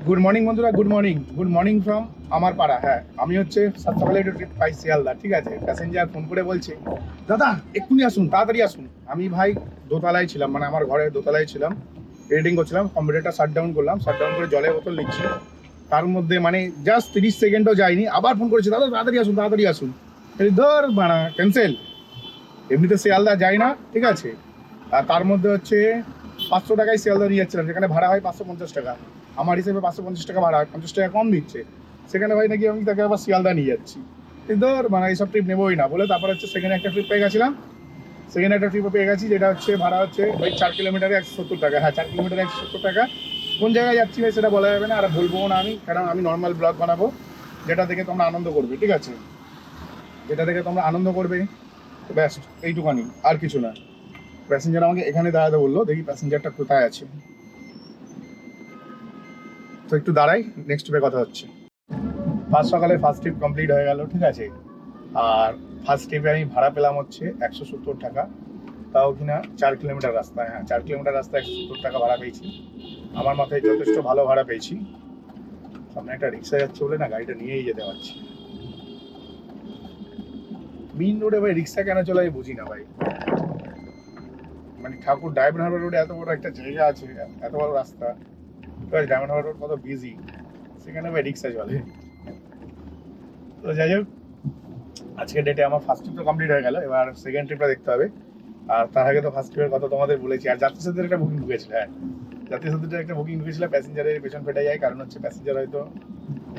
Good morning বন্ধুরা, good morning from আমার পাড়া। হ্যাঁ, আমি হচ্ছে সাত সকালে একটু ট্রিপ পাই শিয়ালদা। ঠিক আছে, প্যাসেঞ্জার ফোন করে বলছে দাদা এক্ষুনি আসুন, তাড়াতাড়ি আসুন। আমি ভাই দোতলায় ছিলাম, মানে আমার ঘরে দোতলায় ছিলাম, এডিটিং করছিলাম। কম্পিউটারটা শাটডাউন করলাম, শাটডাউন করে জলের বোতল নিচ্ছি। তার মধ্যে মানে জাস্ট 30 সেকেন্ডও যায়নি, আবার ফোন করেছে দাদা তাড়াতাড়ি আসুন, তাড়াতাড়ি আসুন। ধর বানা ক্যান্সেল। এমনিতে শিয়ালদা যায় না, ঠিক আছে। আর তার মধ্যে হচ্ছে 500 টাকায় শিয়ালদা নিয়ে যাচ্ছিলাম, যেখানে ভাড়া হয় 550 টাকা। আমার হিসেবে 550 টাকা ভাড়া হয়, 50 টাকা কম দিচ্ছে। সেখানে ভাই নাকি আমি তাকে আবার শিয়ালদা নিয়ে যাচ্ছি। ধর মানে এইসব ট্রিপ নেবোই না বলে তারপর হচ্ছে সেখানে একটা ট্রিপ পেয়ে গেছিলাম। সেখানে একটা ট্রিপে পেয়ে গেছি, যেটা হচ্ছে ভাড়া হচ্ছে ওই 4 কিলোমিটারে 170 টাকা। হ্যাঁ, 4 কিলোমিটারে 170 টাকা। কোন জায়গায় যাচ্ছি ভাই সেটা বলা যাবে না, আর বলবো না আমি, কারণ আমি নর্মাল ব্লগ বানাবো, যেটা দেখে তোমরা আনন্দ করবে। ঠিক আছে, যেটা দেখে তোমরা আনন্দ করবে, ব্যাস এইটুখানি, আর কিছু না। প্যাসেঞ্জার আমাকে এখানে দাঁড়াতে বললো, দেখি প্যাসেঞ্জারটা কোথায় আছে। তো একটু দাঁড়াই, নেক্সট ট্রিপে কথা হচ্ছে। সকালে ফার্স্ট ট্রিপ কমপ্লিট হয়ে গেল, ঠিক আছে। আর ফার্স্ট ট্রিপে আমি ভাড়া পেলাম হচ্ছে 170 টাকা। তাও কিনা 4 কিলোমিটার রাস্তা। হ্যাঁ, 4 কিলোমিটার রাস্তা 170 টাকা ভাড়া পেয়েছি। আমার মাথায় যথেষ্ট ভালো ভাড়া পেয়েছি। সামনে একটা রিক্সা যাচ্ছে বলে না গাড়িটা নিয়েই যেতে পারছি। মেইন রোডে ভাই রিক্সা কেন চলে আমি বুঝি না ভাই। মানে ঠাকুর ডায়মন্ড হারবার রোডে এত বড় একটা জায়গা আছে, এত বড় রাস্তা, ডায়মন্ড হারবার রোড কত বিজি, সেখানে ভাই রিক্সা চলে। তো যাই হোক, আজকের ডেটে আমার ফার্স্ট ট্রিপটা কমপ্লিট হয়ে গেল, এবার সেকেন্ড ট্রিপটা দেখতে হবে। আর তার আগে তো ফার্স্ট ট্রিপের কথা তোমাদের বলেছি। আর যাত্রী সাথীর একটা বুকিং ঢুকেছিল। হ্যাঁ, যাত্রী সাথীর একটা বুকিং ঢুকেছিল, প্যাসেঞ্জারের পেছন ফেটে যায়। কারণ হচ্ছে প্যাসেঞ্জার হয়তো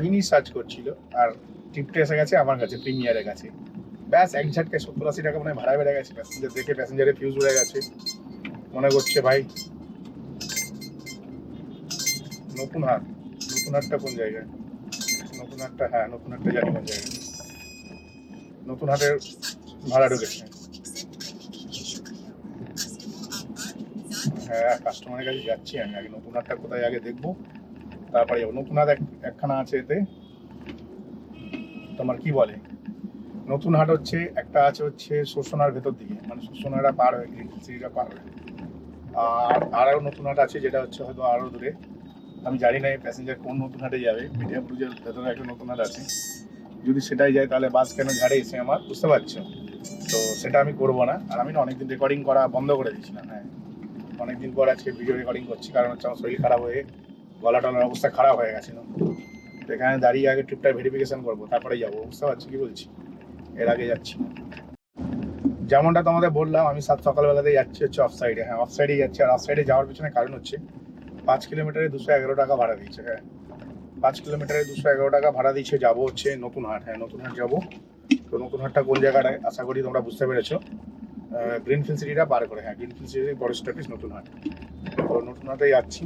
মিনিট সার্চ করছিল, আর ট্রিপটা এসে গেছে আমার কাছে, প্রিমিয়ারের কাছে। ব্যাস এক ঝাটকে 70-80 টাকা মানে ভাড়া বেড়ে গেছে। প্যাসেঞ্জার দেখে প্যাসেঞ্জারের ফিউজ উড়ে গেছে, মনে করছে ভাই নতুন হাট। নতুন হাটটা কোন জায়গায়? নতুন হাটটা, হ্যাঁ নতুন হাটটা জানি কোন জায়গায়। নতুন হাটের ভাড়া ঢুকেছে। হ্যাঁ, কাস্টমারের কাছে যাচ্ছি আমি, আগে নতুন হাটটা কোথায় আগে দেখবো, তারপরে যাবো। নতুন হাট একখানা আছে এতে, তোমার কি বলে, নতুন হাট হচ্ছে একটা আছে হচ্ছে শোষণার ভেতর দিকে, মানে শোষণাটা পার হয়ে গ্রিন সিটিটা পার হয়ে। আর আরও নতুন হাট আছে যেটা হচ্ছে হয়তো আরও দূরে। আমি জানি না এই প্যাসেঞ্জার কোন নতুন হাটে যাবে। মিডিয়াপুরের ভেতরে একটা নতুন হাট আছে, যদি সেটাই যায় তাহলে বাস কেন ঝাড়ে এসে আমার, বুঝতে পারছো। তো সেটা আমি করবো না। আর আমি না অনেকদিন রেকর্ডিং করা বন্ধ করে দিয়েছিলাম। হ্যাঁ, অনেকদিন পর আজকে ভিডিও রেকর্ডিং করছি, কারণ হচ্ছে আমার শরীর খারাপ হয়ে গলা টলার অবস্থা খারাপ হয়ে গেছিলো। এখানে দাঁড়িয়ে আগে ট্রিপটা ভেরিফিকেশন করবো, তারপরে যাবো, বুঝতে পারছি কি বলছি। এর আগে যাচ্ছি না। যেমনটা তোমাদের বললাম, আমি সকালবেলাতে যাচ্ছি হচ্ছে অফ সাইডে। হ্যাঁ, অফ সাইডে যাচ্ছি। আর অফ সাইডে যাওয়ার পিছনে কারণ হচ্ছে 5 কিলোমিটারে 211 টাকা ভাড়া দিয়েছে। হ্যাঁ, 5 কিলোমিটারে 211 টাকা ভাড়া দিয়েছে। যাবো হচ্ছে নতুন হাট। হ্যাঁ, নতুন হাট যাবো। তো নতুন হাটটা কোন জায়গাটায় আশা করি তোমরা বুঝতে পেরেছো। গ্রিনফিল্ড সিটিটা পার করে। হ্যাঁ, গ্রিনফিল্ড সিটির বড় স্টপেজ নতুন হাট। তো নতুন হাটে যাচ্ছি।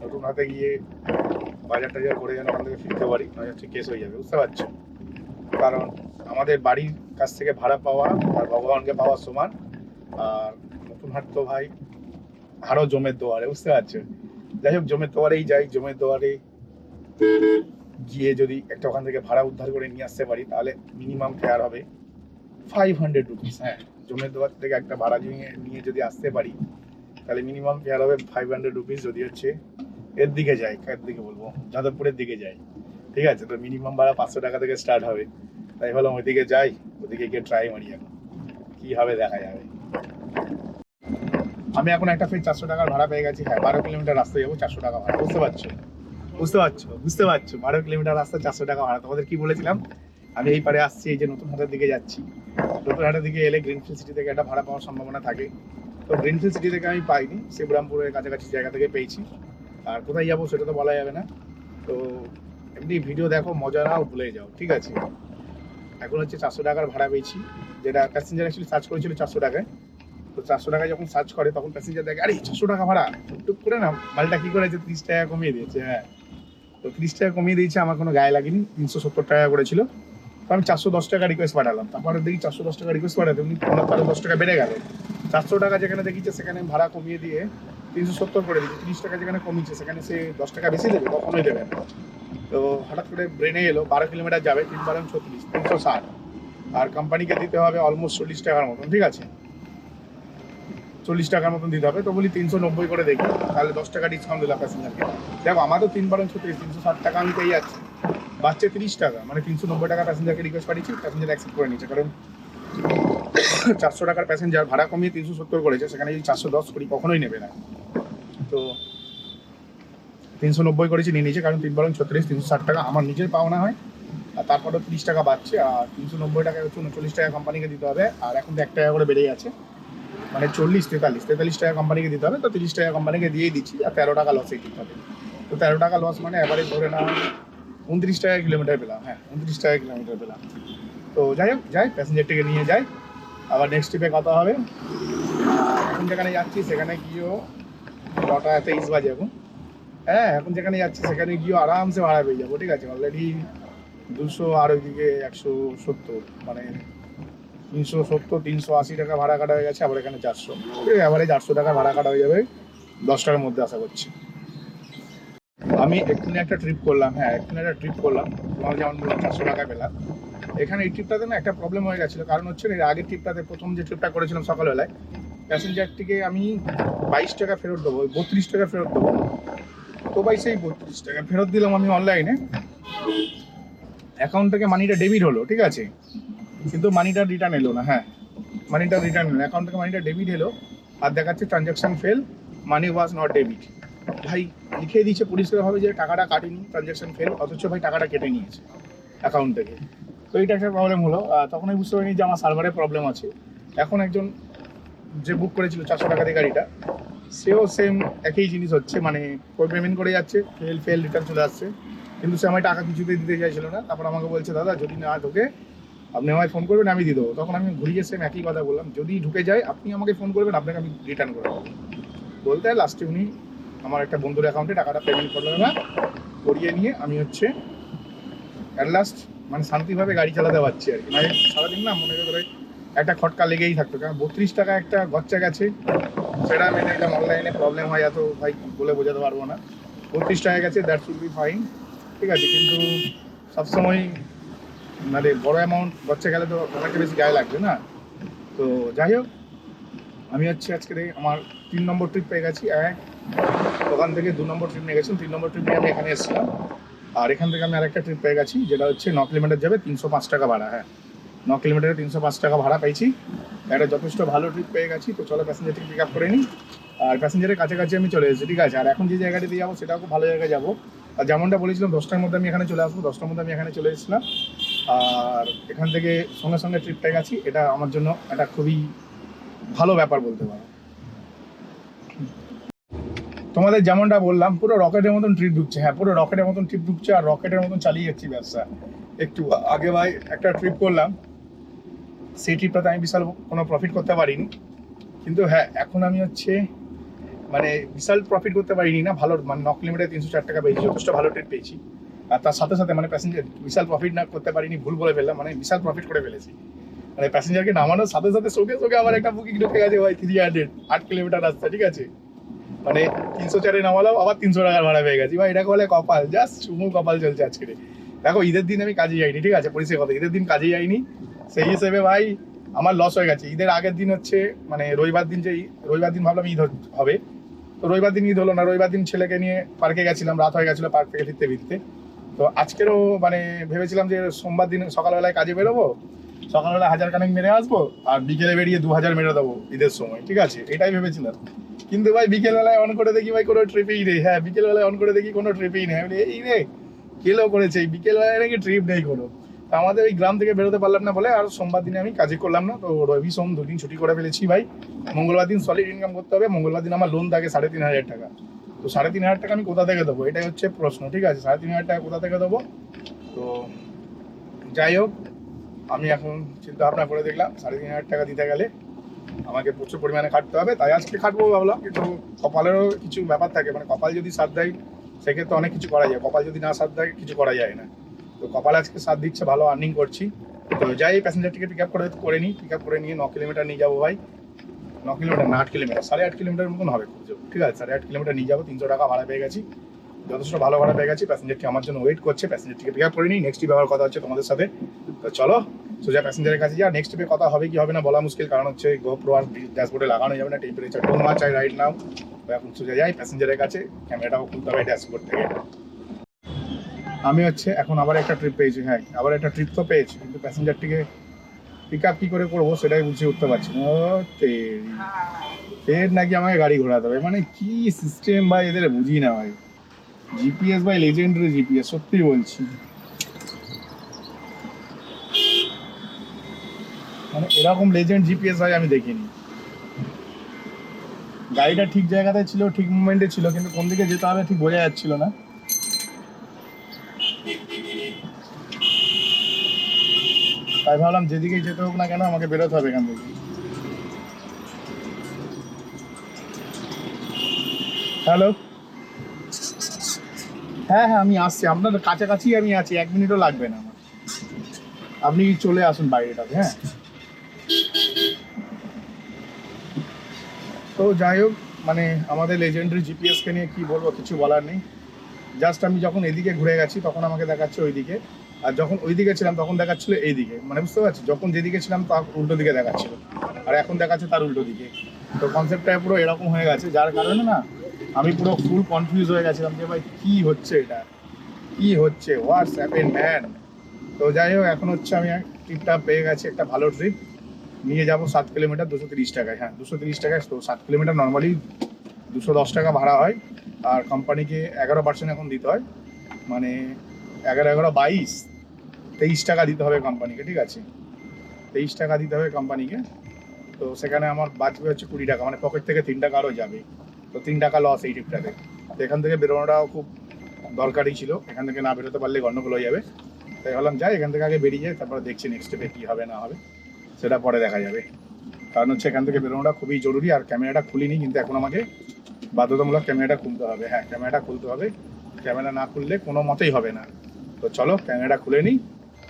নতুন হাটে গিয়ে বাজার টাজার করে যেন ওখান থেকে ফিরতে পারি, নয় হচ্ছে কেস হয়ে যাবে, বুঝতে পারছো। কারণ আমাদের বাড়ির কাছ থেকে ভাড়া পাওয়া আর ভগবানকে পাওয়ার সমান। আর নতুন হাট তো ভাই আরও জমের দোয়ারে, বুঝতে পারছো। যাই হোক, জমের দোয়ারেই যাই। জমের দোয়ারে গিয়ে যদি একটা ওখান থেকে ভাড়া উদ্ধার করে নিয়ে আসতে পারি, তাহলে মিনিমাম ফেয়ার হবে 500 রুপিস। হ্যাঁ, জমের দোয়ার থেকে একটা ভাড়া নিয়ে যদি আসতে পারি, তাহলে মিনিমাম ফেয়ার হবে 500 রুপিস। যদি হচ্ছে এর দিকে যাই, এর দিকে বলবো যাদবপুরের দিকে যাই, ঠিক আছে। তো মিনিমাম ভাড়া 500 টাকা থেকে স্টার্ট হবে। তাই ভাবলাম ওইদিকে যাই, ওদিকে গিয়ে ট্রাই মারি, এখন কি হবে দেখা যাবে। আমি এখন একটা ফের 400 টাকার ভাড়া পেয়ে গেছি। হ্যাঁ, 12 কিলোমিটার রাস্তা যাবো, 400 টাকা ভাড়া, বুঝতে পারছো। বুঝতে পারছো 12 কিলোমিটার রাস্তা 400 টাকা ভাড়া। তোমাদের কি বলেছিলাম, আমি এই পারে আসছি, এই যে নতুন হাটের দিকে যাচ্ছি। নতুন হাটের দিকে এলে গ্রিনফিল্ড সিটি থেকে একটা ভাড়া পাওয়ার সম্ভাবনা থাকে। তো গ্রিনফিল্ড সিটি থেকে আমি পাইনি, শিবরামপুরের কাছাকাছি জায়গা থেকে পেয়েছি। আর কোথায় যাবো সেটা তো বলা যাবে না। তো এমনি ভিডিও দেখো, মজা নাও, ভুলে যাও, ঠিক আছে। এখন হচ্ছে 400 টাকার ভাড়া পেয়েছি, যেটা প্যাসেঞ্জার অ্যাকচুয়ালি সার্চ করেছিল 400 টাকায়। তো 400 টাকায় যখন সার্চ করে, তখন প্যাসেঞ্জার দেখে আরে 400 টাকা ভাড়া, টুক করে না মালটা কি করেছে 30 টাকা কমিয়ে দিয়েছে। হ্যাঁ, তো 30 টাকা কমিয়ে দিয়েছে, আমার কোনো গায়ে লাগেনি। 370 টাকা করেছিল। তো আমি 410 টাকা রিকোয়েস্ট পাঠালাম। তারপরে দেখি 410 টাকা রিকোয়েস্ট পাঠাতে উনি তারও 10 টাকা বেড়ে গেল। 400 টাকা যেখানে দেখিছে সেখানে ভাড়া কমিয়ে দিয়ে 370 করে দিয়েছে। 30 টাকা যেখানে কমিয়েছে সেখানে সে 10 টাকা বেশি দেবে, কখনোই দেবে না। তো হঠাৎ করে ব্রেনে এলো 12 কিলোমিটার যাবে, 3 × 36 360। আর কোম্পানিকে দিতে হবে অলমোস্ট 40 টাকার মতন, ঠিক আছে। 40 টাকার মতন দিতে হবে। তো বলি 390 করে দেখি, তাহলে 10 টাকা ডিসকাউন্ট দিলাম প্যাসেঞ্জারকে। দেখো আমার তো 3 বারং 36, 360 টাকা আমি পেয়ে যাচ্ছি, বাচ্চা 30 টাকা, মানে 390 টাকা প্যাসেঞ্জারকে রিকোয়েস্ট পাঠিয়েছি, প্যাসেঞ্জার অ্যাকসেপ্ট করে নিচ্ছে। কারণ 400 টাকার প্যাসেঞ্জার ভাড়া কমিয়ে 370 করেছে, সেখানে যদি 410 করি কখনোই নেবে না। তো 390 করেছি, নিয়ে নিয়েছে, কারণ 3 বারং 36, 360 টাকা আমার নিজের পাওনা হয়, আর তারপরেও 30 টাকা বাড়ছে, আর 390 টাকা হচ্ছে 39 টাকা কোম্পানিকে দিতে হবে। আর এখন তো 1 টাকা করে বেড়ে যাচ্ছে, মানে 40, 43 টাকা কোম্পানিকে দিতে হবে। তো 30 টাকা কোম্পানিকে দিয়েই দিচ্ছি, আর 13 টাকা লসে দিতে হবে। তো 13 টাকা লস মানে অ্যাভারেজ ধরে না 29 টাকা কিলোমিটার পেলাম। হ্যাঁ, 29 টাকা কিলোমিটার পেলাম। তো যাই হোক, যাই প্যাসেঞ্জারটিকে নিয়ে যাই, আবার নেক্সট ট্রিপে কথা হবে। এখন যেখানে যাচ্ছি সেখানে গিয়েও 9:23 বাজে এখন। হ্যাঁ, এখন যেখানে যাচ্ছি সেখানে গিয়েও আরামসে ভাড়া পেয়ে যাবো, ঠিক আছে। অলরেডি 200 আর ওইদিকে 170, মানে 370, 380 টাকা ভাড়া কাটা হয়ে গেছে। আবার এখানে 400, এবারে 400 টাকা ভাড়া কাটা হয়ে যাবে 10 টাকার মধ্যে, আশা করছি। আমি এক্ষুনি একটা ট্রিপ করলাম, হ্যাঁ এক্ষুনি একটা ট্রিপ করলাম, তোমার যেমন বললাম 400 টাকা পেলাম। এখানে এই ট্রিপটাতে না একটা প্রবলেম হয়ে গেছিলো, কারণ হচ্ছে এর আগের ট্রিপটাতে, প্রথম যে ট্রিপটা করেছিলাম সকালবেলায়, প্যাসেঞ্জারটিকে আমি 22 টাকা ফেরত দেবো, 32 টাকা ফেরত দেবো। তো ভাই সেই 32 টাকা ফেরত দিলাম আমি অনলাইনে, অ্যাকাউন্ট থেকে মানিটা ডেবিট হলো, ঠিক আছে, কিন্তু মানিটা রিটার্ন এলো না। হ্যাঁ, মানিটা রিটার্ন এলো, অ্যাকাউন্ট থেকে মানিটা ডেবিট এলো, আর দেখাচ্ছে transaction fail, money was not debit. ভাই লিখে দিচ্ছে পরিষ্কারভাবে যে টাকাটা কাটেনি, ট্রানজ্যাকশন ফেল, অথচ ভাই টাকাটা কেটে নিয়েছে অ্যাকাউন্ট থেকে। তো এইটা একটা প্রবলেম হলো। তখন আমি বুঝতে পারিনি যে আমার সার্ভারের প্রবলেম আছে। এখন একজন যে বুক করেছিল 400 টাকা দিয়ে গাড়িটা, সেও সেম একই জিনিস হচ্ছে, মানে পেমেন্ট করে যাচ্ছে, ফেল রিটার্ন চলে আসছে, কিন্তু সে আমায় টাকা কিছুতেই দিতে চাইছিল না। তারপর আমাকে বলছে, দাদা যদি না ঢোকে আপনি আমায় ফোন করবেন, আমি দিয়ে দেবো। তখন আমি ঘুরিয়ে সেম একই কথা বললাম, যদি ঢুকে যায় আপনি আমাকে ফোন করবেন, আপনাকে আমি রিটার্ন করে দেবো। বলতে লাস্টে উনি আমার একটা বন্ধুর অ্যাকাউন্টে টাকাটা পেমেন্ট করলেন না, করিয়ে নিয়ে আমি হচ্ছে অ্যাট লাস্ট মানে শান্তিভাবে গাড়ি চালাতে পারছি আর কি। মানে সারাদিন না মনে করে একটা খটকা লেগেই থাকতো, কারণ 32 টাকা একটা খরচা গেছে, সেটা মেনে নিলাম। অনলাইনে প্রবলেম হয় এত ভাই বলে বোঝাতে পারবো না। 32 টাকা গেছে, দ্যাট শুড বি ফাইন, ঠিক আছে, কিন্তু সবসময় মানে বড় অ্যামাউন্ট খরচা গেলে তো অনেকটা বেশি গায়ে লাগবে না। তো যাই হোক, আমি হচ্ছে আজকে আমার 3 নম্বর ট্রিপ পেয়ে গেছি। ওখান থেকে 2 নম্বর ট্রিপ নিয়ে গেছিলাম, 3 নম্বর ট্রিপ নিয়ে আমি এখানে এসেছিলাম। আর এখান থেকে আমি আরেকটা ট্রিপ পেয়ে গেছি, যেটা হচ্ছে 9 কিলোমিটার যাবে, 305 টাকা ভাড়া। হ্যাঁ, 9 কিলোমিটারে 305 টাকা ভাড়া পেয়েছি, একটা যথেষ্ট ভালো ট্রিপ পেয়ে গেছি। তো চলো প্যাসেঞ্জারটি পিক আপ করে নিই। আর প্যাসেঞ্জারের কাছাকাছি আমি চলে এসেছি, ঠিক আছে। আর এখন যে জায়গাটিতে যাবো সেটাও খুব ভালো জায়গায় যাবো। আর যেমনটা বলেছিলাম 10টার মধ্যে আমি এখানে চলে আসবো, 10টার মধ্যে আমি এখানে চলে এসেছিলাম। আর এখান থেকে সঙ্গে সঙ্গে ট্রিপটা গেছি, এটা আমার জন্য একটা খুবই ভালো ব্যাপার বলতে পারো। তোমাদের যেমনটা বললাম, পুরো রকেটের মতন ট্রিপ ঢুকছে। হ্যাঁ, পুরো রকেটের মতন ট্রিপ ঢুকছে, আর রকেটের মতন চালিয়ে যাচ্ছি ব্যবসা। একটু আগে ভাই একটা ট্রিপ করলাম, সেই ট্রিপটাতে আমি বিশাল কোনো প্রফিট করতে পারিনি, কিন্তু হ্যাঁ এখন আমি হচ্ছে মানে বিশাল প্রফিট করতে পারিনি না, ভালো মানে 9 কিলোমিটার 304 টাকা পেয়েছি, যথেষ্ট ভালো ট্রিপ পেয়েছি। আর তার সাথে সাথে মানে প্যাসেঞ্জার বিশাল প্রফিট না করতে পারিনি, ভুল বলে ফেললাম, মানে বিশাল প্রফিট করে ফেলেছি। মানে প্যাসেঞ্জারকে নামানোর সাথে সাথে সঙ্গে আমার একটা বুকিং ঢুকে গেছে ভাই, 300, 8 কিলোমিটার রাস্তা, ঠিক আছে। মানে 304-এ নামালাম, আবার 300 টাকার ভাড়া পেয়ে গেছি ভাই। এটাকে বলে কপাল, জাস্ট চুমু কপাল চলছে আজকে। দেখো ঈদের দিন আমি কাজে যাইনি, ঠিক আছে, পরিষ্কার কথা, ঈদের দিন কাজে যাইনি, সেই হিসেবে ভাই আমার লস হয়ে গেছে। ঈদের আগের দিন হচ্ছে মানে রবিবার দিন, যে রবিবার দিন ভাবলাম ঈদ হবে, তো রবিবার দিন ঈদ হলো না। রবিবার দিন ছেলেকে নিয়ে পার্কে গেছিলাম, রাত হয়ে গেছিলো পার্ক থেকে ফিরতে। তো আজকেরও মানে ভেবেছিলাম যে সোমবার দিন সকালবেলায় কাজে বেরোবো, সকালবেলা 1000 কানেক মেরে আসবো, আর বিকেলে বেরিয়ে 2000 মেরে দেবো ঈদের সময়, ঠিক আছে, এটাই ভেবেছিলাম। কিন্তু ভাই বিকেলবেলায় অন করে দেখি ভাই কোনো ট্রিপেই নেই। হ্যাঁ, বিকেলবেলায় অন করে দেখি কোনো ট্রিপেই নেই। আমি এই রে কেলো করেছে, এই বিকেলবেলায় নাকি ট্রিপ নেই কোনো। তো আমাদের ওই গ্রাম থেকে বেরোতে পারলাম না বলে আর সোমবার দিনে আমি কাজে করলাম না। তো রবি সোম 2 দিন ছুটি করে ফেলেছি ভাই। মঙ্গলবার দিন সলিড ইনকাম করতে হবে। মঙ্গলবার দিন আমার লোন থাকে 3500 টাকা। তো 3500 টাকা আমি কোথা থেকে দেবো, এটাই হচ্ছে প্রশ্ন, ঠিক আছে। 3500 টাকা কোথা থেকে দেবো? তো যাই হোক, আমি এখন চিন্তা ভাবনা করে দেখলাম 3500 টাকা দিতে গেলে আমাকে প্রচুর পরিমাণে খাটতে হবে, তাই আজকে খাটবো ভাবলাম। কিন্তু কপালেরও কিছু ব্যাপার থাকে, মানে কপাল যদি সাথ দেয় সেক্ষেত্রে অনেক কিছু করা যায়, কপাল যদি না সাথ দেয় কিছু করা যায় না। তো কপাল আজকে সাথ দিচ্ছে, ভালো আর্নিং করছি। তো যাই প্যাসেঞ্জারটিকে পিক আপ করে নিই, পিক আপ করে নিয়ে 9 কিলোমিটার নিয়ে যাবো ভাই। 9 কিলোমিটার না 8 কিলোমিটার, 8.5 কিলোমিটার মতন হবে, ঠিক আছে, 8.5 কিলোমিটার নিয়ে যাবো। 300 টাকা ভাড়া পেয়ে গেছি, যথেষ্ট ভালো ভাড়া পেয়ে গেছি। প্যাসেঞ্জারটি আমার জন্য ওয়েট করছে, প্যাসেঞ্জারটিকে পিক আপ করে নিই। নেক্সট ব্যাপার কথা হচ্ছে তোমাদের সাথে, তো চলো সোজা প্যাসেঞ্জারের কাছে যা। নেক্সট ট্রিপে কথা হবে কি হবে না বলা মুশকিল, কারণ হচ্ছে গোপ্রো আর ড্যাশবোর্ডে লাগানো যাবে না, টেম্পারেচার টোন মাছ চাই রাইট নাও। তো এখন সোজা যাই প্যাসেঞ্জারের কাছে, ক্যামেরাটাও খুলতে হবে ড্যাশবোর্ড থেকে। আমি হচ্ছে এখন আবার একটা ট্রিপ পেয়েছি, হ্যাঁ আবার একটা ট্রিপ তো পেয়েছি, কিন্তু প্যাসেঞ্জারটিকে পিক আপ কী করে করবো সেটাই বুঝে উঠতে পারছি না। ফের নাকি আমাকে গাড়ি ঘোরাতে হবে, মানে কি সিস্টেম ভাই এদের বুঝি না ভাই। জিপিএস ভাই লেজেন্ডারি জিপিএস, সত্যি বলছি। মানে এরকম লেজেন্ড জিপিএস ভাই আমি দেখিনি। গাড়িটা ঠিক জায়গাতে ছিল, ঠিক মুভমেন্টে ছিল, কিন্তু কোন দিকে যেতে হবে ঠিক বোঝা যাচ্ছিল না। তাই ভাবলাম যেদিকে যেতে হোক না কেন আমাকে বেরোতে হবে এখান থেকে। হ্যালো, হ্যাঁ হ্যাঁ আমি আসছি, আপনার কাছাকাছি আমি আছি, 1 মিনিটও লাগবে না আমার। আপনি চলে আসুন বাইরেটাতে। হ্যাঁ, তো যাই হোক, মানে আমাদের লেজেন্ডারি জিপিএসকে নিয়ে কি বলবো, কিছু বলার নেই। জাস্ট আমি যখন এদিকে ঘুরে গেছি তখন আমাকে দেখাচ্ছে ওইদিকে, আর যখন ওইদিকে ছিলাম তখন দেখাচ্ছিল এইদিকে, মানে বুঝতে পারছি, যখন যেদিকে ছিলাম তার উল্টো দিকে দেখাচ্ছিল, আর এখন দেখাচ্ছে তার উল্টো দিকে। তো কনসেপ্টটা পুরো এরকম হয়ে গেছে, যার কারণে না আমি পুরো ফুল কনফিউজ হয়ে গেছিলাম যে ভাই কী হচ্ছে এটা, কী হচ্ছে, হোয়াটস হ্যাপেন ম্যান। তো যাই হোক, এখন হচ্ছে আমি ট্রিপটা পেয়ে গেছি, একটা ভালো ট্রিপ নিয়ে যাবো 7 কিলোমিটার 230 টাকায়। হ্যাঁ 230 টাকায়। তো 7 কিলোমিটার নর্মালি 210 টাকা ভাড়া হয়, আর কোম্পানিকে 11% এখন দিতে হয়, মানে 23 টাকা দিতে হবে কোম্পানিকে, ঠিক আছে 23 টাকা দিতে হবে কোম্পানিকে। তো সেখানে আমার বাঁচবে হচ্ছে 20 টাকা, মানে পকেট থেকে 3 টাকা আরও যাবে। তো 3 টাকা লস এই ট্রিপটাতে। তো এখান থেকে বেরোনোটাও খুব দরকারি ছিল, এখান থেকে না বেরোতে পারলে গন্ডগোল হয়ে যাবে। তাই ভাবলাম যাই এখান থেকে আগে বেরিয়ে যায়, তারপরে দেখছি নেক্সট স্টেপে কী হবে না হবে সেটা পরে দেখা যাবে। কারণ হচ্ছে এখান থেকে বেরোনোটা খুবই জরুরি, আর ক্যামেরাটা খুলিনি, কিন্তু এখন আমাকে বাধ্যতামূলক ক্যামেরাটা খুলতে হবে। হ্যাঁ ক্যামেরাটা খুলতে হবে, ক্যামেরা না খুললে কোনো মতেই হবে না। তো চলো ক্যামেরাটা খুলে নিই,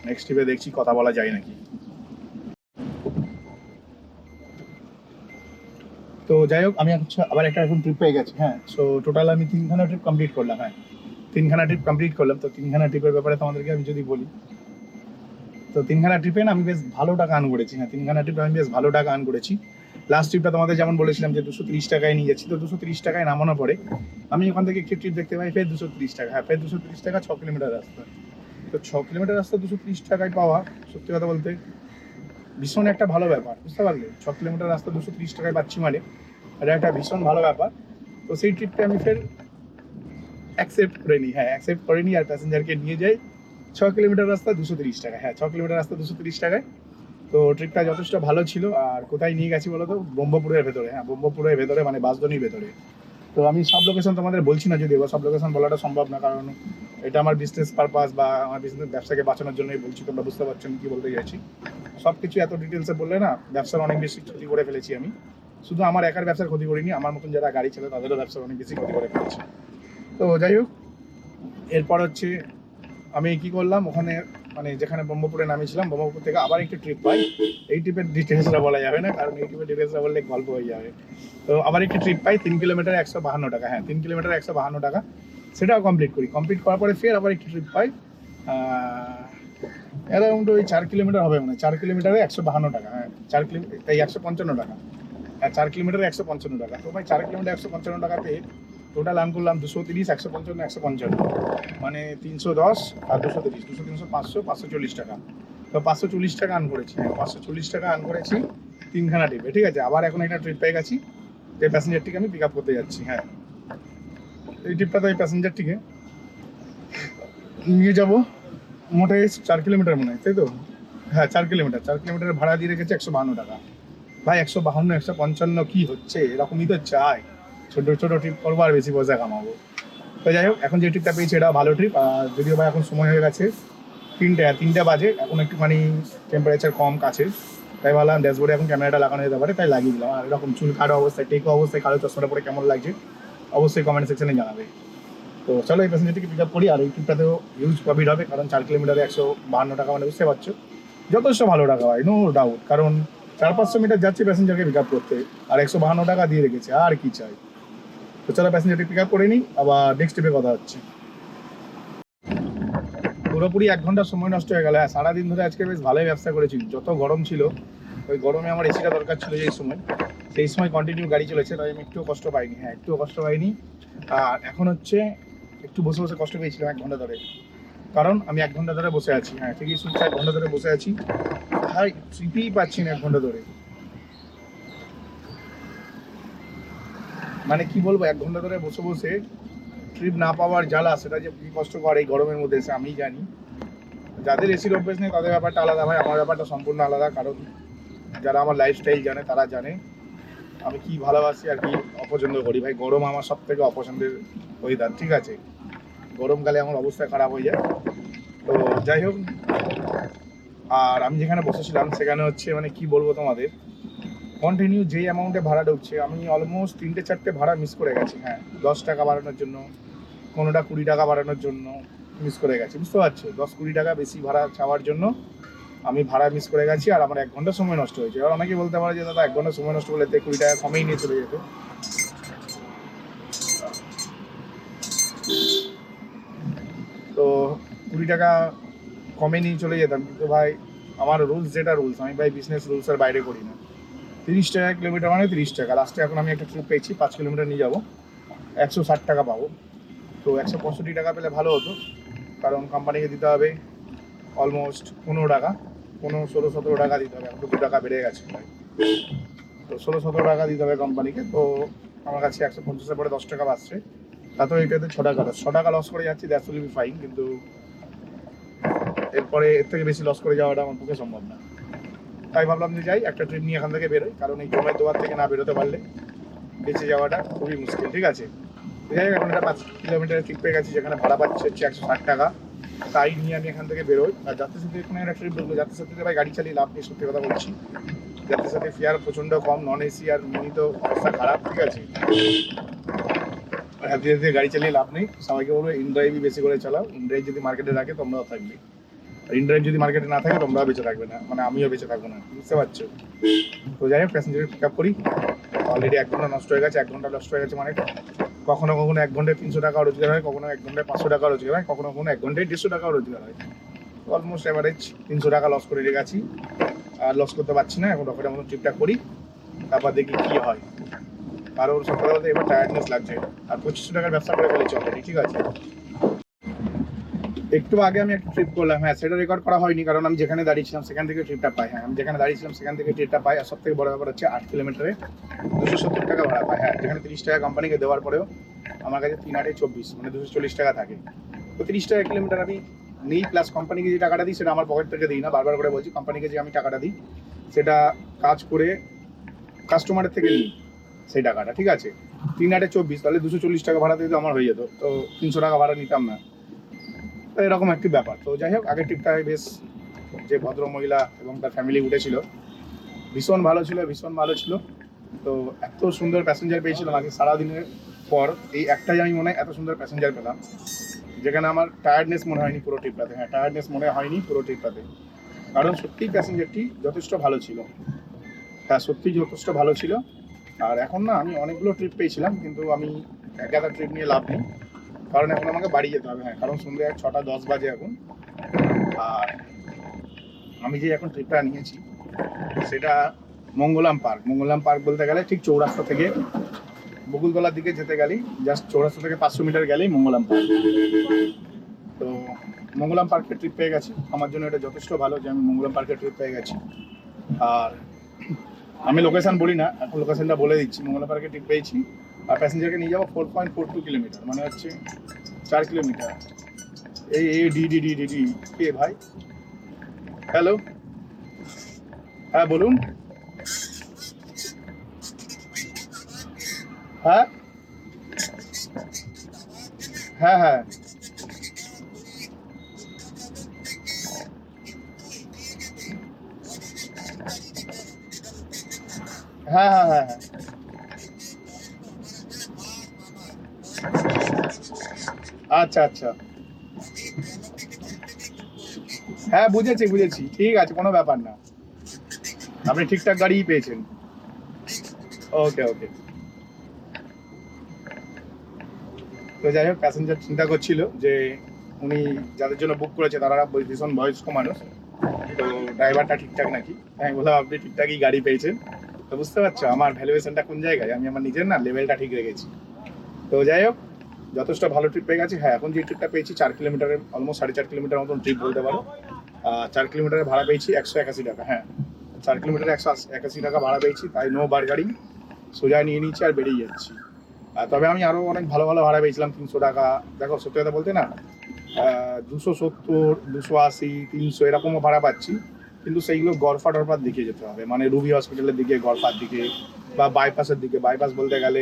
নেক্সট ট্রিপে দেখছি কথা বলা যায় নাকি। তো যাই হোক, আমি হচ্ছে আবার একটা এখন ট্রিপ পেয়ে গেছি। হ্যাঁ, সো টোটাল আমি 3খানা ট্রিপ কমপ্লিট করলাম। হ্যাঁ 3খানা ট্রিপ কমপ্লিট করলাম। তো 3খানা ট্রিপের ব্যাপারে তোমাদেরকে আমি যদি বলি, তো 3খানা ট্রিপে না আমি বেশ ভালো টাকা আর্ন করেছি। হ্যাঁ 3খানা ট্রিপে আমি বেশ ভালো টাকা আর্ন করেছি। লাস্ট ট্রিপটা তোমাদের যেমন বলেছিলাম যে 230 টাকায় নিয়ে যাচ্ছি, তো 230 টাকায় নামানোর পরে আমি ওখান থেকে একটি ট্রিপ দেখতে পাই ফের 230 টাকা। হ্যাঁ ফের 230 টাকা, 6 কিলোমিটার রাস্তা। তো 6 কিলোমিটার রাস্তা 230 টাকায় পাওয়া, সত্যি কথা বলতে ভীষণ একটা ভালো ব্যাপার, বুঝতে পারলে। 6 কিলোমিটার রাস্তা 230 টাকায় পাচ্ছি মানে এটা একটা ভীষণ ভালো ব্যাপার। তো সেই ট্রিপটা আমি ফের অ্যাকসেপ্ট করে নিই। হ্যাঁ অ্যাকসেপ্ট করে নিই, আর প্যাসেঞ্জারকে নিয়ে যাই 6 কিলোমিটার রাস্তা 230 টাকা। হ্যাঁ 6 কিলোমিটার রাস্তা 230 টাকায়। তো ট্রিপটা যথেষ্ট ভালো ছিল। আর কোথায় নিয়ে গেছি বলো তো, ব্রহ্মপুরের ভেতরে। হ্যাঁ ব্রহ্মপুরের ভেতরে, মানে বাঁশদ্রোণীর ভেতরে। তো আমি সব লোকেশন তোমাদের বলছি না, যদিও সব লোকেশন বলাটা সম্ভব না, কারণ এটা আমার বিজনেস পারপাস বা আমার বিজনেস ব্যবসাকে বাঁচানোর জন্যই বলছি। তোমরা বুঝতে পারছো আমি কী বলতে চাইছি। সব কিছু এত ডিটেলসে বললে না, ব্যবসার অনেক বেশি ক্ষতি করে ফেলেছি আমি। শুধু আমার একার ব্যবসার ক্ষতি করিনি, আমার মতন যারা গাড়ি ছিল তাদেরও ব্যবসার অনেক বেশি ক্ষতি করে ফেলেছি। তো যাই হোক, এরপর হচ্ছে আমি কি করলাম, ওখানে মানে যেখানে ব্রহ্মপুরে নামিয়েছিলাম, ব্রহ্মপুর থেকে আবার একটি ট্রিপ পাই। এই ট্রিপের ডিটেলসটা বলা যাবে না, কারণ এই ট্রিপের ডিটেলসটা বললে গল্প হয়ে যাবে। তো আবার একটি ট্রিপ পাই 3 কিলোমিটার 152 টাকা। হ্যাঁ 3 কিলোমিটার 152 টাকা, সেটাও কমপ্লিট করি। কমপ্লিট করার পরে ফের আবার একটি ট্রিপ পাই, অ্যারাউন্ড ওই 4 কিলোমিটার হবে, মানে 4 কিলোমিটারে 152 টাকা। হ্যাঁ 4 কিলোমিটার এই 155 টাকা। হ্যাঁ 4 কিলোমিটারে 155 টাকা। তো ভাই 4 কিলোমিটার 155 টাকাতে টোটাল আর্ন করলাম 230, 155, 155, মানে 310 আর 230, 200, 300, 500, 540 টাকা। তো 540 টাকা আর্ন করেছি। হ্যাঁ 540 টাকা আর্ন করেছি 3খানা ট্রিপে, ঠিক আছে। আবার এখন একটা ট্রিপ পেয়ে গেছি, যে প্যাসেঞ্জারটিকে আমি পিক আপ করতে যাচ্ছি। হ্যাঁ এই ট্রিপটা তো এই প্যাসেঞ্জারটিকে নিয়ে যাবো মোটে 4 কিলোমিটার মনে হয়, তাই তো। হ্যাঁ 4 কিলোমিটার, 4 কিলোমিটারের ভাড়া দিয়ে রেখেছে 152 টাকা। ভাই 152, 155 কি হচ্ছে, এরকমই তো চাই। ছোটো ছোটো ট্রিপ করবো আর বেশি পয়সা কামাবো। তো যাই হোক, এখন যে ট্রিপটা পেয়েছি এটাও ভালো ট্রিপ। আর যদিও ভাই এখন সময় হয়ে গেছে 3টে বাজে, এখন একটুখানি টেম্পারেচার কম কাছে, তাই ভাবলাম ড্যাশবোর্ডে এখন ক্যামেরাটা লাগানো যেতে পারে, তাই লাগিয়ে দিলাম। আর এরকম চুল কাটা অবস্থায়, টেকো অবস্থায় কালো চশমাটা পরে কেমন লাগছে অবশ্যই কমেন্ট সেকশনে জানাবে। তো চলো এই প্যাসেঞ্জারটিকে পিক আপ করি। আর এই ট্রিপটাতেও হিউজ প্রফিট হবে, কারণ 4 কিলোমিটারে 152 টাকা, মানে বুঝতে পারছো যথেষ্ট ভালো টাকা হয়, নো ডাউট। কারণ 400-500 মিটার যাচ্ছে প্যাসেঞ্জারকে পিক আপ করতে, আর 152 টাকা দিয়ে রেখেছে, আর কি চাই। তো চলো প্যাসেঞ্জারটি পিক আপ করে নিই, আবার নেক্সট ট্রিপে কথা হচ্ছে। তো পুরোপুরি 1 ঘন্টা সময় নষ্ট হয়ে গেল। হ্যাঁ, সারাদিন ধরে আজকে বেশ ভালোই ব্যবসা করেছি। যত গরম ছিল, ওই গরমে আমার এসিটা দরকার ছিল সেই সময় কন্টিনিউ গাড়ি চলেছে, তাই আমি একটুও কষ্ট পাইনি। হ্যাঁ, একটুও কষ্ট পাইনি। আর এখন হচ্ছে একটু বসে বসে কষ্ট পেয়েছিলাম 1 ঘন্টা ধরে, কারণ আমি 1 ঘন্টা ধরে বসে আছি। হ্যাঁ, ঠিকই শুনছি, 1 ঘন্টা ধরে বসে আছি। ভাই ট্রিপই পাচ্ছি না 1 ঘন্টা ধরে। মানে কি বলবো, 1 ঘন্টা ধরে বসে বসে ট্রিপ না পাওয়ার জ্বালা, সেটা যে কি কষ্টকর এই গরমের মধ্যে এসে আমি জানি। যাদের এসির অভ্যেস নেই তাদের ব্যাপারটা আলাদা ভাই, আমার ব্যাপারটা সম্পূর্ণ আলাদা। কারণ যারা আমার লাইফস্টাইল জানে তারা জানে আমি কি ভালোবাসি আর কি অপছন্দ করি। ভাই গরম আমার সব থেকে অপছন্দের ওয়েদার, ঠিক আছে। গরমকালে আমার অবস্থা খারাপ হয়ে যায়। তো যাই হোক, আর আমি যেখানে বসেছিলাম সেখানে হচ্ছে মানে কি বলবো তোমাদের, কন্টিনিউ যেই অ্যামাউন্টে ভাড়া ঢুকছে, আমি অলমোস্ট 3-4টে ভাড়া মিস করে গেছি। হ্যাঁ, 10 টাকা বাড়ানোর জন্য, কোনোটা 20 টাকা বাড়ানোর জন্য মিস করে গেছি, বুঝতে পারছো? 10-20 টাকা বেশি ভাড়া চাওয়ার জন্য আমি ভাড়া মিস করে গেছি, আর আমার 1 ঘন্টা সময় নষ্ট হয়েছে। এবার অনেকে বলতে পারে যে দাদা 1 ঘন্টা সময় নষ্ট করলে 20 টাকা কমেই নিয়ে চলে যেত। তো 20 টাকা কমে নিয়ে চলে যেতাম, কিন্তু ভাই আমার রুলস যেটা রুলস, আমি ভাই বিজনেস রুলসের বাইরে করি না। 30 টাকা কিলোমিটার মানে 30 টাকা। লাস্টে এখন আমি একটা ট্রিপ পেয়েছি 5 কিলোমিটার নিয়ে যাবো, 160 টাকা পাবো। তো 165 টাকা পেলে ভালো হতো, কারণ কোম্পানিকে দিতে হবে অলমোস্ট 15 টাকা, 15-16-17 টাকা দিতে হবে। এখন তো 2 টাকা বেড়ে গেছে ভাই। তো 16-17 টাকা দিতে হবে কোম্পানিকে। তো আমার কাছে 150-এর পরে 10 টাকা বাঁচছে, তাতেও এটাতে 6 টাকা লস। 6 টাকা লস করে যাচ্ছি, দ্যাটস উইল বি ফাইন, কিন্তু এরপরে এর থেকে বেশি লস করে যাওয়াটা আমার পক্ষে সম্ভব না। তাই ভাবলাম যে যাই, একটা ট্রিপ নিয়ে এখান থেকে বেরোই, কারণ এই জমায় দোয়ার থেকে না বেরোতে পারলে বেঁচে যাওয়াটা খুবই মুশকিল, ঠিক আছে। যাই হোক, এখন একটা 5 কিলোমিটারের ট্রিপ পেয়ে গেছি, যেখানে ভাড়া পাচ্ছে হচ্ছে 160 টাকা। তাই নিয়ে আমি এখান থেকে বেরোই। আর যাত্রীর সাথে এখানে একটা ট্রিপ বলবো, যাত্রীর সাথে ভাই গাড়ি চালিয়ে লাভ নেই, সত্যি কথা বলছি। যাত্রীর সাথে ফেয়ার প্রচণ্ড কম, নন এসি আর মিনি তো অবস্থা খারাপ, ঠিক আছে। যাত্রীর সাথে গাড়ি চালিয়ে লাভ নেই। সবাইকে বলবো ইনড্রাইভই বেশি করে চালাও। ইনড্রাইভ যদি মার্কেটে রাখে তোমরাও থাকবে, আর ইনড্রাইভ যদি মার্কেটে না থাকে তোমরাও বেঁচে থাকবে না, মানে আমিও বেঁচে থাকবো না, বুঝতে পারছো? তো যাই হোক, প্যাসেঞ্জার পিক আপ করি। অলরেডি 1 ঘন্টা নষ্ট হয়ে গেছে। 1 ঘন্টা নষ্ট হয়ে গেছে মানে কখনো কখনো 1 ঘন্টায় 300 টাকা রোজগার হয়, কখনো 1 ঘন্টায় 500 টাকা রোজগার হয়, কখনো কখনো 1 ঘন্টায় 150 টাকাও রোজগার হয়। অলমোস্ট অ্যাভারেজ 300 টাকা লস করে রেখেছি, আর লস করতে পারছি না। এখন রকেটের মতো ট্রিপটা করি, তারপর দেখি কী হয়। কারণ সত্যি কথা বলতে এবার টায়ার্ডনেস লাগছে, আর 2500 টাকার ব্যবসা করে ফেলেছি অলরেডি, ঠিক আছে। একটু আগে আমি একটা ট্রিপ করলাম, হ্যাঁ সেটা রেকর্ড করা হয়নি, কারণ আমি যেখানে দাঁড়িয়েছিলাম সেখান থেকে ট্রিপটা পাই। হ্যাঁ, আমি যেখানে দাঁড়িয়েছিলাম সেখান থেকে ট্রিপটা পাই। আর সব থেকে বড় ব্যাপার হচ্ছে 8 কিলোমিটারে 270 টাকা ভাড়া পাই। হ্যাঁ, যেখানে 30 টাকা কোম্পানিকে দেওয়ার পরেও আমার কাছে 3-8-24 মানে 240 টাকা থাকে। তো 30 টাকা কিলোমিটার আমি নিই, প্লাস কোম্পানিকে যে টাকাটা দিই সেটা আমার পকেট থেকে দিই না, বারবার করে বলছি। কোম্পানিকে যে আমি টাকাটা দিই সেটা কাজ করে কাস্টমারের থেকে নিই সেই টাকাটা, ঠিক আছে। 3-8-24, তাহলে 240 টাকা ভাড়া দিতে আমার হয়ে যেত, তো 300 টাকা ভাড়া নিতাম না। তো এরকম একটি ব্যাপার। তো যাই হোক, আগের ট্রিপটায় বেশ যে ভদ্র মহিলা এবং তার ফ্যামিলি উঠেছিল, ভীষণ ভালো ছিল, ভীষণ ভালো ছিল। তো এত সুন্দর প্যাসেঞ্জার পেয়েছিলাম আজকে সারাদিনের পর, এই একটাই আমি মনে হয় এত সুন্দর প্যাসেঞ্জার পেলাম, যেখানে আমার টায়ার্ডনেস মনে হয়নি পুরো ট্রিপটাতে। হ্যাঁ, টায়ার্ডনেস মনে হয়নি পুরো ট্রিপটাতে, কারণ সত্যিই প্যাসেঞ্জারটি যথেষ্ট ভালো ছিল। হ্যাঁ, সত্যিই যথেষ্ট ভালো ছিল। আর এখন না, আমি অনেকগুলো ট্রিপ পেয়েছিলাম, কিন্তু আমি একাধা ট্রিপ নিয়ে লাভ নেই, কারণ এখন আমাকে বাড়ি যেতে হবে। হ্যাঁ, কারণ সন্ধ্যে 6:10 বাজে এখন। আর আমি যে এখন ট্রিপটা নিয়েছি সেটা মঙ্গলাম পার্ক। মঙ্গলাম পার্ক বলতে গেলে ঠিক চৌরাস্তা থেকে বকুলতলার দিকে যেতে গেলেই, জাস্ট চৌরাস্তা থেকে 500 মিটার গেলেই মঙ্গলাম পার্ক। তো মঙ্গলাম পার্কের ট্রিপ পেয়ে গেছি, আমার জন্য এটা যথেষ্ট ভালো যে আমি মঙ্গলাম পার্কের ট্রিপ পেয়ে গেছি। আর আমি লোকেশান বলি না, এখন লোকেশানটা বলে দিচ্ছি। মঙ্গলাম পার্কের ট্রিপ পেয়েছি, আর প্যাসেঞ্জারকে নিয়ে যাবো 4.42 কিলোমিটার, মানে হচ্ছে 4 কিলোমিটার। এই D D D D D কে ভাই? হ্যালো, হ্যাঁ বলুন। হ্যাঁ হ্যাঁ হ্যাঁ হ্যাঁ হ্যাঁ হ্যাঁ হ্যাঁ, আচ্ছা আচ্ছা, হ্যাঁ বুঝেছি বুঝেছি, ঠিক আছে, কোনো ব্যাপার না। আপনি ঠিকঠাক গাড়িই পেয়েছেন। ওকে ওকে। তো যাই হোক, প্যাসেঞ্জার চিন্তা করছিল যে উনি যাদের জন্য বুক করেছে তারা ভীষণ বয়স্ক মানুষ, তো ড্রাইভারটা ঠিকঠাক নাকি। আমি বললাম আপনি ঠিকঠাকই গাড়ি পেয়েছেন, তো বুঝতে পারছো আমার ভ্যালুয়েশনটা কোন জায়গায়, আমি আমার নিজের না লেভেলটা ঠিক রেখেছি। তো যাই হোক, যথেষ্ট ভালো ট্রিপ পেয়ে গেছি। হ্যাঁ, এখন যে ট্রিপটা পেয়েছি 4 কিলোমিটারের, অলমোস্ট 4.5 কিলোমিটার মতন ট্রিপ বলতে পারো। 4 কিলোমিটারের ভাড়া পেয়েছি 181 টাকা। হ্যাঁ, 4 কিলোমিটারে 181 টাকা ভাড়া পেয়েছি, তাই নো বার্গারিং, সোজা নিয়ে নিচ্ছি আর বেরিয়ে যাচ্ছি। তবে আমি আরও অনেক ভালো ভালো ভাড়া পেয়েছিলাম, 300 টাকা। দেখো সত্যি কথা বলতে না, 270, 280, 300 এরকমও ভাড়া পাচ্ছি, কিন্তু সেইগুলো গড়ফা টরফার দিকে যেতে হবে, মানে রুবি হসপিটালের দিকে, গড়ফার দিকে বা বাইপাসের দিকে। বাইপাস বলতে গেলে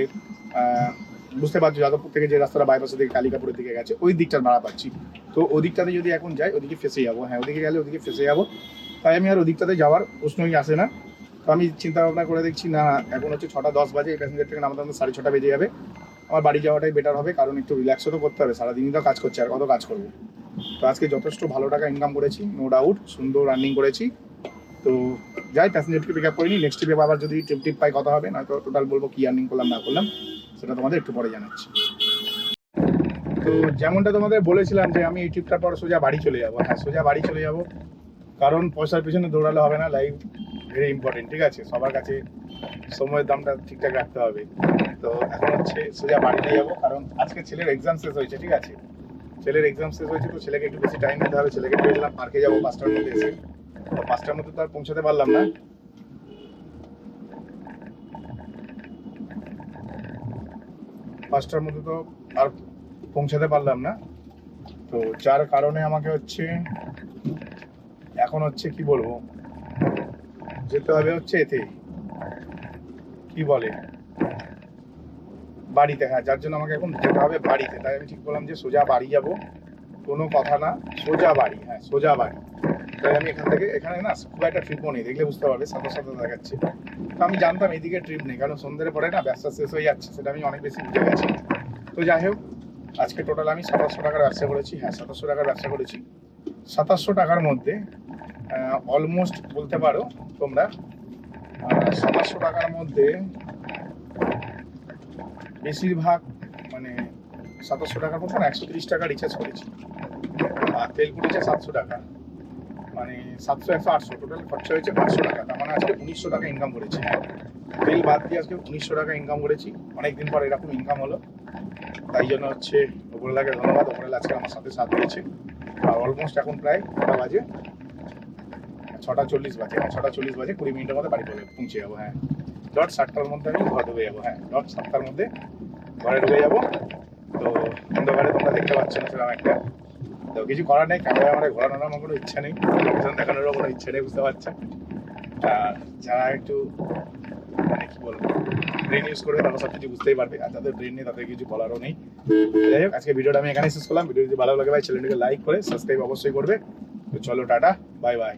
বুঝতে পারছো যাদবপুর থেকে যে রাস্তাটা বাইপাসের দিকে কালিকাপুরের দিকে গেছে, ওই দিকটার ভাড়া পাচ্ছি। তো ওই দিকটাতে যদি এখন যাই ওদিকে ফেসে যাবো। হ্যাঁ, ওদিকে গেলে ওদিকে ফেসে যাবো, তাই আমি আর ওদিকটাতে যাওয়ার প্রশ্নই আসে না। তো আমি চিন্তা ভাবনা করে দেখছি না, এখন হচ্ছে 6:10 বাজে, এই প্যাসেঞ্জার থেকে নামাতে আমাদের 6:30 বেজে যাবে। আমার বাড়ি যাওয়াটাই বেটার হবে, কারণ একটু রিল্যাক্সও তো করতে হবে, সারাদিনই তো কাজ করছি, আর কত কাজ করবো। তো আজকে যথেষ্ট ভালো টাকা ইনকাম করেছি, নো ডাউট, সুন্দর রানিং করেছি। তো যাই প্যাসেঞ্জারকে পিক আপ করে নিই, নেক্সট ট্রিপে আবার যদি টিপ পাই কথা হবে, নয়তো টোটাল বলবো কি আর্নিং করলাম না করলাম, সেটা তোমাদের একটু পরে জানাচ্ছি। তো যেমনটা তোমাদের বলেছিলাম যে আমি এই ট্রিপটার পর সোজা বাড়ি চলে যাবো। হ্যাঁ, সোজা বাড়ি চলে যাবো, কারণ পয়সার পিছনে দৌড়ালে হবে না, লাইফ ভেরি ইম্পর্টেন্ট, ঠিক আছে? সবার কাছে সময়ের দামটা ঠিকঠাক রাখতে হবে। তো এখন হচ্ছে সোজা বাড়িতে যাবো, কারণ আজকে ছেলের এক্সাম শেষ হয়েছে, ঠিক আছে? ছেলের এক্সাম শেষ হয়েছে, তো ছেলেকে একটু বেশি টাইম দিতে হবে। ছেলেকে পেয়েছিলাম পার্কে যাবো 5টার মধ্যে এসে, তো 5টার মধ্যে তো আর পৌঁছাতে পারলাম না। 5টার মধ্যে তো আর পৌঁছাতে পারলাম না, তো যার কারণে আমাকে হচ্ছে এখন হচ্ছে কি বলবো, যেতে হবে হচ্ছে এতে কি বলে বাড়িতে। হ্যাঁ, যার জন্য আমাকে এখন যেতে হবে বাড়িতে, তাই আমি ঠিক করলাম যে সোজা বাড়ি যাব, কোনো কথা না, সোজা বাড়ি। হ্যাঁ, সোজা বাড়ি। তাই আমি এখান থেকে, এখানে না খুব একটা ট্রিপও নেই, দেখলে বুঝতে পারবে, সাথে সাথে দেখাচ্ছে। তো আমি জানতাম এদিকে ট্রিপ নেই, কারণ সন্ধ্যের পরে না ব্যবসা শেষ হয়ে যাচ্ছে, সেটা আমি অনেক বেশি বুঝে গেছি। তো যাই হোক, আজকে টোটাল আমি 2700 টাকার ব্যবসা করেছি। হ্যাঁ, 2700 টাকার ব্যবসা করেছি। 2700 টাকার মধ্যে অলমোস্ট বলতে পারো তোমরা 2700 টাকার মধ্যে বেশিরভাগ, মানে 2700 টাকার মধ্যে 130 টাকা রিচার্জ করেছি, আর তেল পুড়েছে 700 টাকা, মানে 700, 100, 800, টোটাল খরচা হয়েছে 500 টাকা। তার মানে আজকে 1900 টাকা ইনকাম করেছি। তেল বাদ দিয়ে আজকে 1900 টাকা ইনকাম করেছি। অনেকদিন পর এরকম ইনকাম হলো, তাই জন্য হচ্ছে ওপরওয়ালাকে ধন্যবাদ। ওপরওয়ালা আজকে আমার সাথে সাথ দিয়েছে। আর অলমোস্ট এখন প্রায় কটা বাজে, 6:40 বাজে। হ্যাঁ, 6:40 বাজে, 20 মিনিটের মধ্যে বাড়ি পৌঁছে যাবো। হ্যাঁ, ডট 7টার মধ্যে আমি ঘর ঢুকে যাবো। হ্যাঁ, ডট 7টার মধ্যে ঘরে ঢুকে যাবো। তো অন্ধকারে তোমরা দেখতে পাচ্ছ না সেরকম একটা, তো কিছু করার নেই, ক্যামেরায় আমার ঘোরানোর আমার কোনো ইচ্ছা নেই, লোকেশন দেখানোরও কোনো ইচ্ছা নেই, বুঝতে পারছেন। আর যারা একটু মানে কি বলবো ব্রেন ইউজ করবে তারা সব কিছু বুঝতেই পারবে, আর যাদের ব্রেন নেই তাদের কিছু বলারও নেই। যাই হোক, আজকে ভিডিওটা আমি এখানেই শেষ করলাম। ভিডিও যদি ভালো লাগে ভাই চ্যানেলটিকে লাইক করে সাবস্ক্রাইব অবশ্যই করবে। তো চলো, টাটা, বাই বাই।